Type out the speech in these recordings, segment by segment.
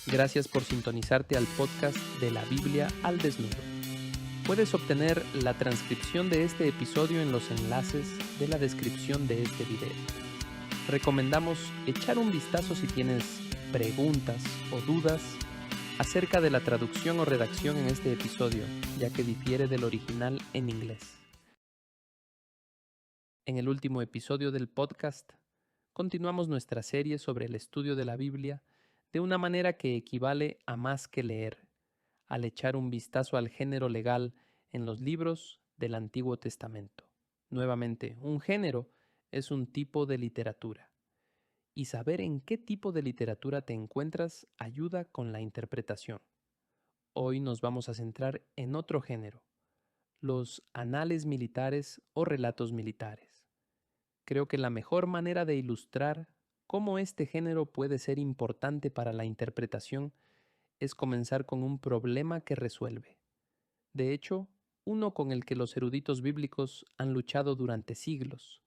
Gracias por sintonizarte al podcast de la Biblia al desnudo. Puedes obtener la transcripción de este episodio en los enlaces de la descripción de este video. Recomendamos echar un vistazo si tienes preguntas o dudas acerca de la traducción o redacción en este episodio, ya que difiere del original en inglés. En el último episodio del podcast, continuamos nuestra serie sobre el estudio de la Biblia de una manera que equivale a más que leer, al echar un vistazo al género legal en los libros del Antiguo Testamento. Nuevamente, un género es un tipo de literatura, y saber en qué tipo de literatura te encuentras ayuda con la interpretación. Hoy nos vamos a centrar en otro género, los anales militares o relatos militares. Creo que la mejor manera de ilustrar cómo este género puede ser importante para la interpretación es comenzar con un problema que resuelve. De hecho, uno con el que los eruditos bíblicos han luchado durante siglos.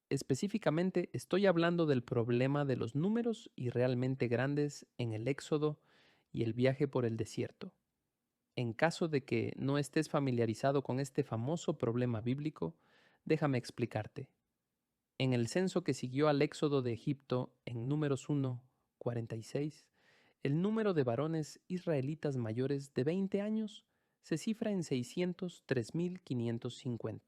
Específicamente estoy hablando del problema de los números irrealmente grandes en el Éxodo y el viaje por el desierto. En caso de que no estés familiarizado con este famoso problema bíblico, déjame explicarte. En el censo que siguió al éxodo de Egipto, en Números 1, 46, el número de varones israelitas mayores de 20 años se cifra en 603.550,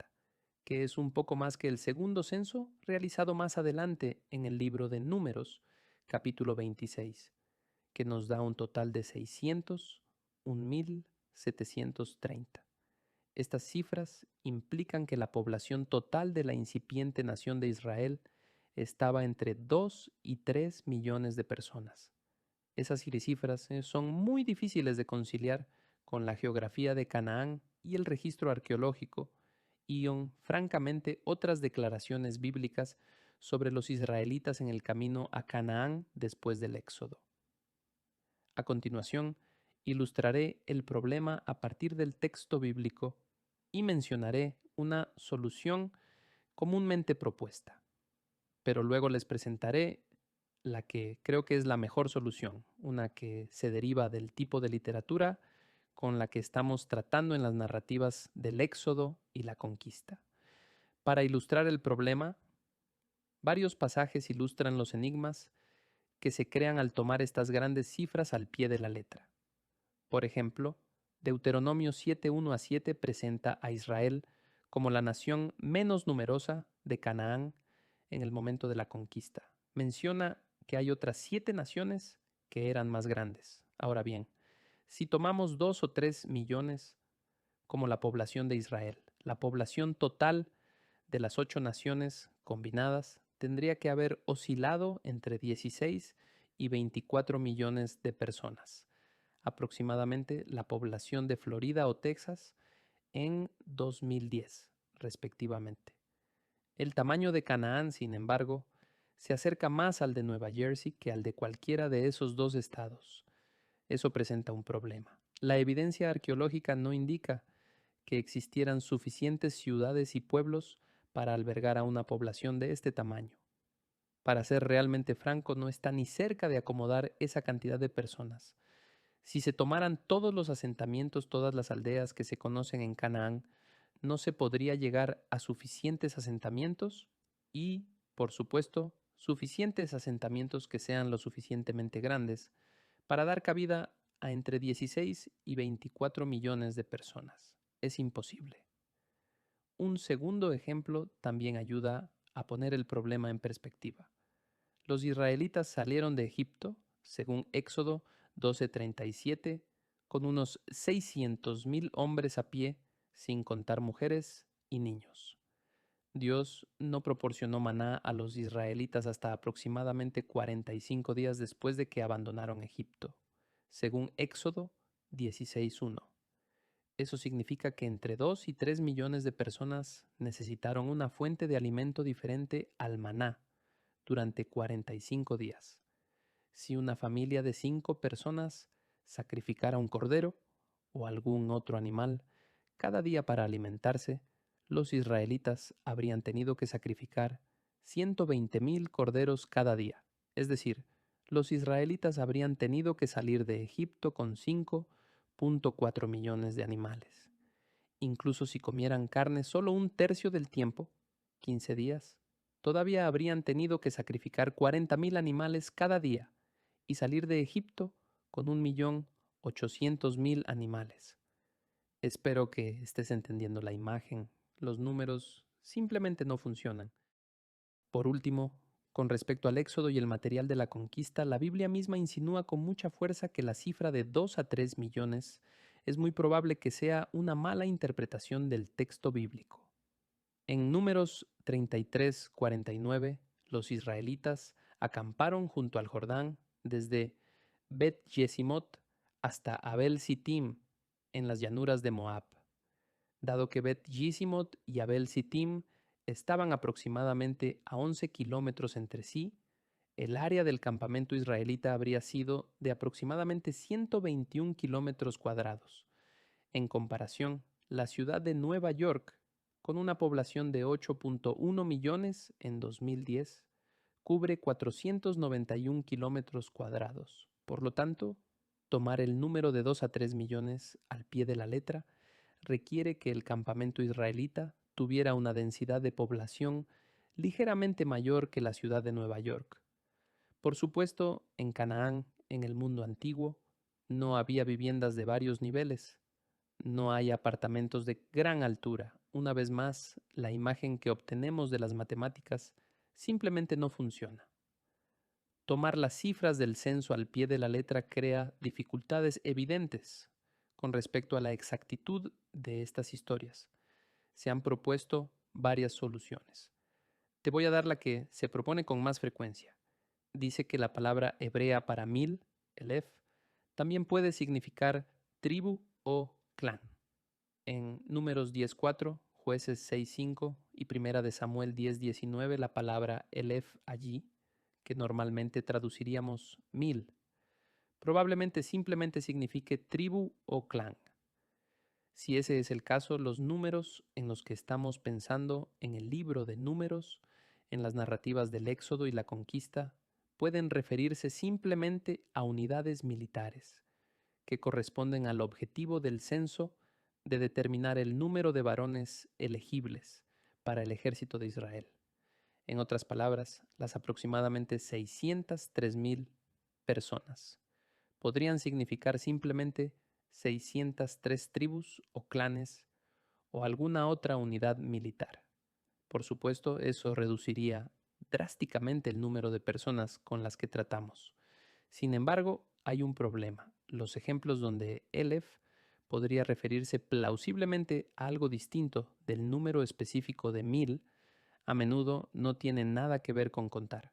que es un poco más que el segundo censo realizado más adelante en el libro de Números, capítulo 26, que nos da un total de 601.730. Estas cifras implican que la población total de la incipiente nación de Israel estaba entre 2 y 3 millones de personas. Esas cifras son muy difíciles de conciliar con la geografía de Canaán y el registro arqueológico y francamente otras declaraciones bíblicas sobre los israelitas en el camino a Canaán después del Éxodo. A continuación, ilustraré el problema a partir del texto bíblico y mencionaré una solución comúnmente propuesta, pero luego les presentaré la que creo que es la mejor solución, una que se deriva del tipo de literatura con la que estamos tratando en las narrativas del Éxodo y la conquista. Para ilustrar el problema, varios pasajes ilustran los enigmas que se crean al tomar estas grandes cifras al pie de la letra. Por ejemplo, Deuteronomio 7:1-7 presenta a Israel como la nación menos numerosa de Canaán en el momento de la conquista. Menciona que hay otras 7 naciones que eran más grandes. Ahora bien, si tomamos 2 o 3 millones como la población de Israel, la población total de las 8 naciones combinadas tendría que haber oscilado entre 16 y 24 millones de personas, aproximadamente la población de Florida o Texas en 2010, respectivamente. El tamaño de Canaán, sin embargo, se acerca más al de Nueva Jersey que al de cualquiera de esos dos estados. Eso presenta un problema. La evidencia arqueológica no indica que existieran suficientes ciudades y pueblos para albergar a una población de este tamaño. Para ser realmente franco, no está ni cerca de acomodar esa cantidad de personas. Si se tomaran todos los asentamientos, todas las aldeas que se conocen en Canaán, no se podría llegar a suficientes asentamientos y, por supuesto, suficientes asentamientos que sean lo suficientemente grandes para dar cabida a entre 16 y 24 millones de personas. Es imposible. Un segundo ejemplo también ayuda a poner el problema en perspectiva. Los israelitas salieron de Egipto, según Éxodo 12:37, con unos 600,000 hombres a pie, sin contar mujeres y niños. Dios no proporcionó maná a los israelitas hasta aproximadamente 45 días después de que abandonaron Egipto, según Éxodo 16:1. Eso significa que entre 2 y 3 millones de personas necesitaron una fuente de alimento diferente al maná durante 45 días. Si una familia de 5 personas sacrificara un cordero o algún otro animal cada día para alimentarse, los israelitas habrían tenido que sacrificar 120,000 corderos cada día, es decir, los israelitas habrían tenido que salir de Egipto con 5.4 millones de animales. Incluso si comieran carne solo un tercio del tiempo, 15 días, todavía habrían tenido que sacrificar 40.000 animales cada día y salir de Egipto con 1.800.000 animales. Espero que estés entendiendo la imagen. Los números simplemente no funcionan. Por último, con respecto al éxodo y el material de la conquista, la Biblia misma insinúa con mucha fuerza que la cifra de 2 a 3 millones es muy probable que sea una mala interpretación del texto bíblico. En Números 33:49, los israelitas acamparon junto al Jordán desde Bet-Yesimot hasta Abel-Sittim, en las llanuras de Moab. Dado que Bet-Yesimot y Abel-Sittim estaban aproximadamente a 11 kilómetros entre sí, el área del campamento israelita habría sido de aproximadamente 121 kilómetros cuadrados. En comparación, la ciudad de Nueva York, con una población de 8.1 millones en 2010, cubre 491 kilómetros cuadrados. Por lo tanto, tomar el número de 2 a 3 millones al pie de la letra requiere que el campamento israelita tuviera una densidad de población ligeramente mayor que la ciudad de Nueva York. Por supuesto, en Canaán, en el mundo antiguo, no había viviendas de varios niveles. No hay apartamentos de gran altura. Una vez más, la imagen que obtenemos de las matemáticas simplemente no funciona. Tomar las cifras del censo al pie de la letra crea dificultades evidentes con respecto a la exactitud de estas historias. Se han propuesto varias soluciones. Te voy a dar la que se propone con más frecuencia. Dice que la palabra hebrea para 1000, elef, también puede significar tribu o clan. En Números 10:4, Jueces 6:5 y Primera de Samuel 10:19 la palabra elef allí, que normalmente traduciríamos 1000, probablemente simplemente signifique tribu o clan. Si ese es el caso, los números en los que estamos pensando en el libro de Números, en las narrativas del Éxodo y la conquista, pueden referirse simplemente a unidades militares, que corresponden al objetivo del censo de determinar el número de varones elegibles para el ejército de Israel. En otras palabras, las aproximadamente 603.000 personas podrían significar simplemente 603 tribus o clanes o alguna otra unidad militar. Por supuesto, eso reduciría drásticamente el número de personas con las que tratamos. Sin embargo, hay un problema. Los ejemplos donde Elef podría referirse plausiblemente a algo distinto del número específico de 1000, a menudo no tienen nada que ver con contar.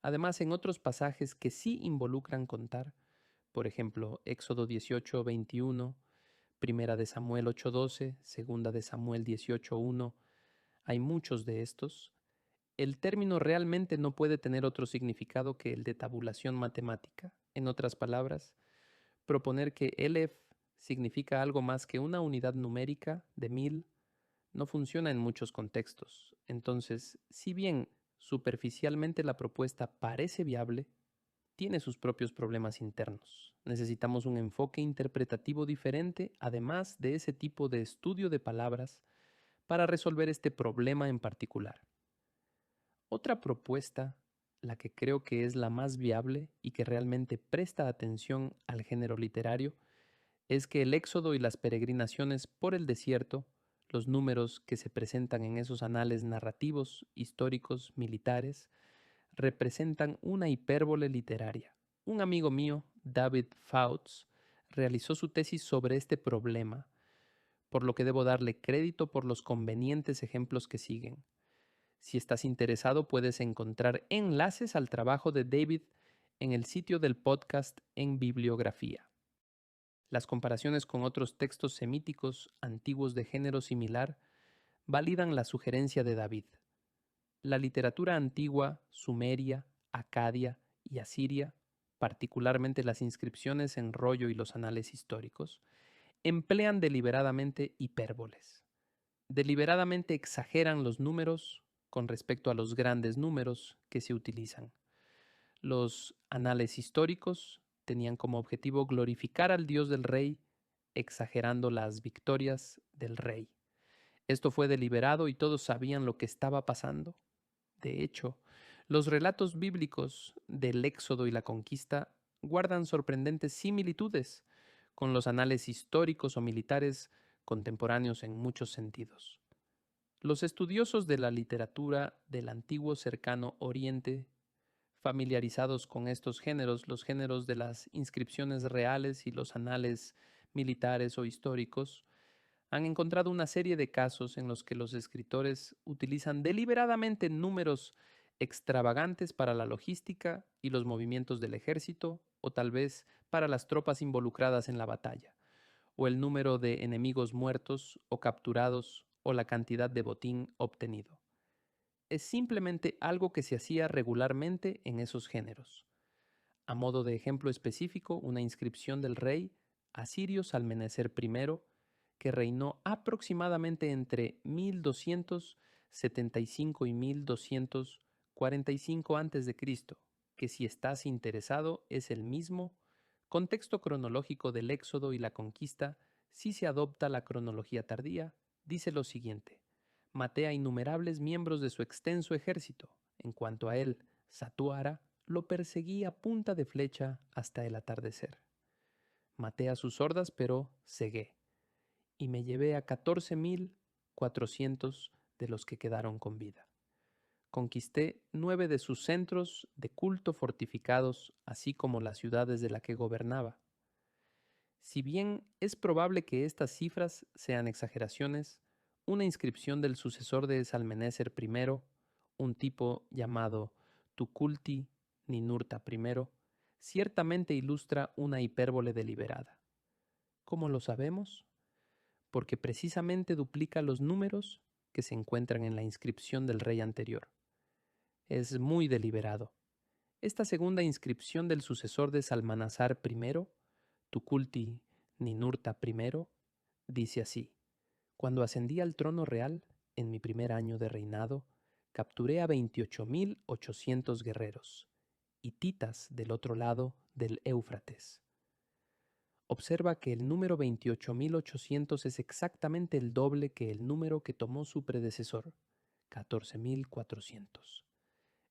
Además, en otros pasajes que sí involucran contar, por ejemplo, Éxodo 18:21, Primera de Samuel 8:12, Segunda de Samuel 18:1, hay muchos de estos, el término realmente no puede tener otro significado que el de tabulación matemática. En otras palabras, proponer que elef significa algo más que una unidad numérica de 1000 no funciona en muchos contextos. Entonces, si bien superficialmente la propuesta parece viable, tiene sus propios problemas internos. Necesitamos un enfoque interpretativo diferente, además de ese tipo de estudio de palabras, para resolver este problema en particular. Otra propuesta, la que creo que es la más viable y que realmente presta atención al género literario, es que el éxodo y las peregrinaciones por el desierto, los números que se presentan en esos anales narrativos, históricos, militares, representan una hipérbole literaria. Un amigo mío, David Fouts, realizó su tesis sobre este problema, por lo que debo darle crédito por los convenientes ejemplos que siguen. Si estás interesado, puedes encontrar enlaces al trabajo de David en el sitio del podcast en bibliografía. Las comparaciones con otros textos semíticos antiguos de género similar validan la sugerencia de David. La literatura antigua, sumeria, acadia y asiria, particularmente las inscripciones en rollo y los anales históricos, emplean deliberadamente hipérboles. Deliberadamente exageran los números con respecto a los grandes números que se utilizan. Los anales históricos tenían como objetivo glorificar al Dios del rey, exagerando las victorias del rey. Esto fue deliberado y todos sabían lo que estaba pasando. De hecho, los relatos bíblicos del Éxodo y la conquista guardan sorprendentes similitudes con los anales históricos o militares contemporáneos en muchos sentidos. Los estudiosos de la literatura del antiguo cercano Oriente, familiarizados con estos géneros, los géneros de las inscripciones reales y los anales militares o históricos, han encontrado una serie de casos en los que los escritores utilizan deliberadamente números extravagantes para la logística y los movimientos del ejército, o tal vez para las tropas involucradas en la batalla, o el número de enemigos muertos o capturados, o la cantidad de botín obtenido. Es simplemente algo que se hacía regularmente en esos géneros. A modo de ejemplo específico, una inscripción del rey asirio Salmeneser I, que reinó aproximadamente entre 1275 y 1245 a.C., que si estás interesado es el mismo contexto cronológico del Éxodo y la conquista si se adopta la cronología tardía, dice lo siguiente: maté a innumerables miembros de su extenso ejército. En cuanto a él, Satuara, lo perseguí a punta de flecha hasta el atardecer. Maté a sus hordas, pero cegué, y me llevé a 14.400 de los que quedaron con vida. Conquisté 9 de sus centros de culto fortificados, así como las ciudades de las que gobernaba. Si bien es probable que estas cifras sean exageraciones, una inscripción del sucesor de Salmeneser I, un tipo llamado Tukulti Ninurta I, ciertamente ilustra una hipérbole deliberada. ¿Cómo lo sabemos? Porque precisamente duplica los números que se encuentran en la inscripción del rey anterior. Es muy deliberado. Esta segunda inscripción del sucesor de Salmanasar I, Tukulti Ninurta I, dice así: cuando ascendí al trono real, en mi primer año de reinado, capturé a 28.800 guerreros, hititas del otro lado del Éufrates. Observa que el número 28.800 es exactamente el doble que el número que tomó su predecesor, 14.400.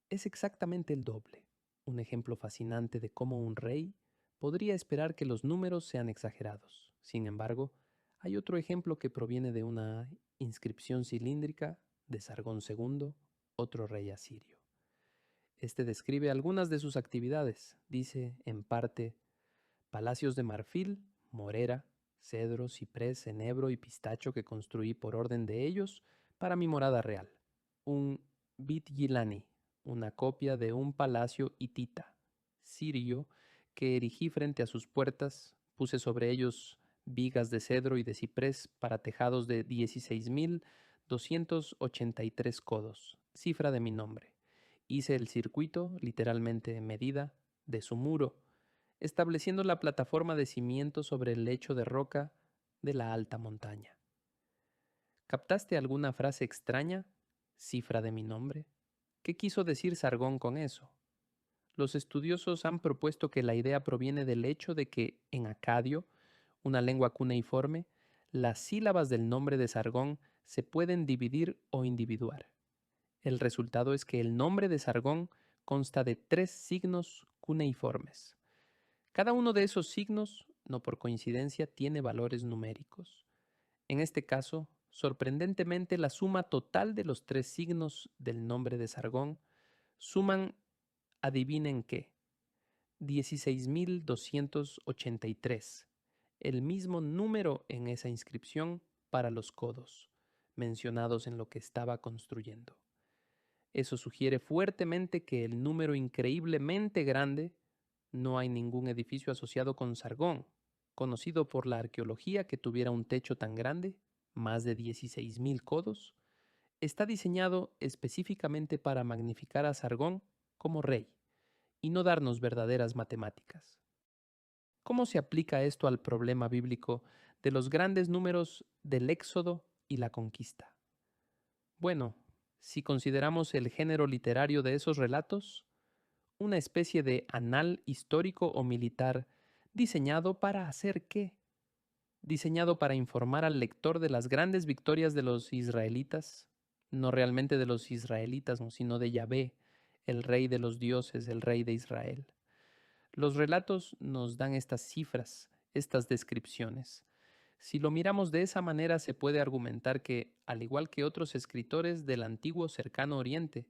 Es exactamente el doble, un ejemplo fascinante de cómo un rey podría esperar que los números sean exagerados. Sin embargo, hay otro ejemplo que proviene de una inscripción cilíndrica de Sargón II, otro rey asirio. Este describe algunas de sus actividades. Dice, en parte, palacios de marfil, morera, cedro, ciprés, enebro y pistacho que construí por orden de ellos para mi morada real. Un Bit Yilani, una copia de un palacio hitita, sirio, que erigí frente a sus puertas, puse sobre ellos vigas de cedro y de ciprés para tejados de 16.283 codos, cifra de mi nombre. Hice el circuito, literalmente medida, de su muro, estableciendo la plataforma de cimiento sobre el lecho de roca de la alta montaña. ¿Captaste alguna frase extraña? Cifra de mi nombre. ¿Qué quiso decir Sargón con eso? Los estudiosos han propuesto que la idea proviene del hecho de que, en acadio, una lengua cuneiforme, las sílabas del nombre de Sargón se pueden dividir o individuar. El resultado es que el nombre de Sargón consta de 3 signos cuneiformes. Cada uno de esos signos, no por coincidencia, tiene valores numéricos. En este caso, sorprendentemente, la suma total de los 3 signos del nombre de Sargón suman, adivinen qué, 16.283, el mismo número en esa inscripción para los codos, mencionados en lo que estaba construyendo. Eso sugiere fuertemente que el número increíblemente grande, no hay ningún edificio asociado con Sargón, conocido por la arqueología que tuviera un techo tan grande, más de 16.000 codos, está diseñado específicamente para magnificar a Sargón como rey y no darnos verdaderas matemáticas. ¿Cómo se aplica esto al problema bíblico de los grandes números del Éxodo y la conquista? Bueno, si consideramos el género literario de esos relatos, una especie de anal histórico o militar diseñado para hacer qué, diseñado para informar al lector de las grandes victorias de los israelitas, no realmente de los israelitas, no, sino de Yahvé, el rey de los dioses, el rey de Israel. Los relatos nos dan estas cifras, estas descripciones. Si lo miramos de esa manera, se puede argumentar que, al igual que otros escritores del antiguo cercano Oriente,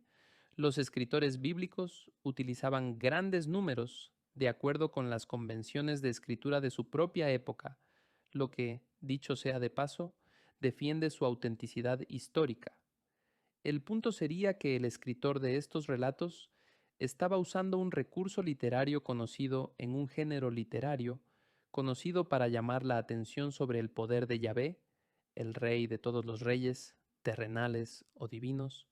los escritores bíblicos utilizaban grandes números de acuerdo con las convenciones de escritura de su propia época, lo que, dicho sea de paso, defiende su autenticidad histórica. El punto sería que el escritor de estos relatos estaba usando un recurso literario conocido en un género literario, conocido para llamar la atención sobre el poder de Yahvé, el rey de todos los reyes, terrenales o divinos,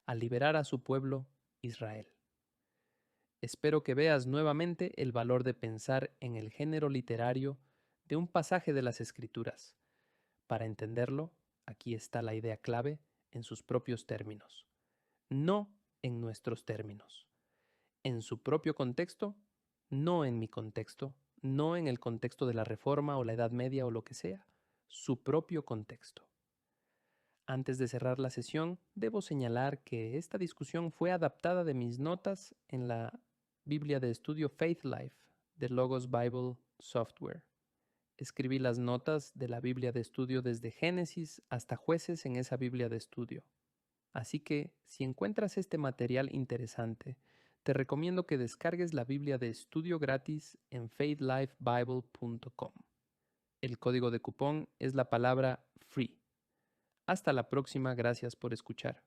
al liberar a su pueblo, Israel. Espero que veas nuevamente el valor de pensar en el género literario de un pasaje de las Escrituras. Para entenderlo, aquí está la idea clave en sus propios términos, no en nuestros términos. En su propio contexto, no en mi contexto, no en el contexto de la Reforma o la Edad Media o lo que sea, su propio contexto. Antes de cerrar la sesión, debo señalar que esta discusión fue adaptada de mis notas en la Biblia de estudio Faith Life de Logos Bible Software. Escribí las notas de la Biblia de estudio desde Génesis hasta Jueces en esa Biblia de estudio. Así que, si encuentras este material interesante, te recomiendo que descargues la Biblia de estudio gratis en faithlifebible.com. El código de cupón es la palabra FREE. Hasta la próxima, gracias por escuchar.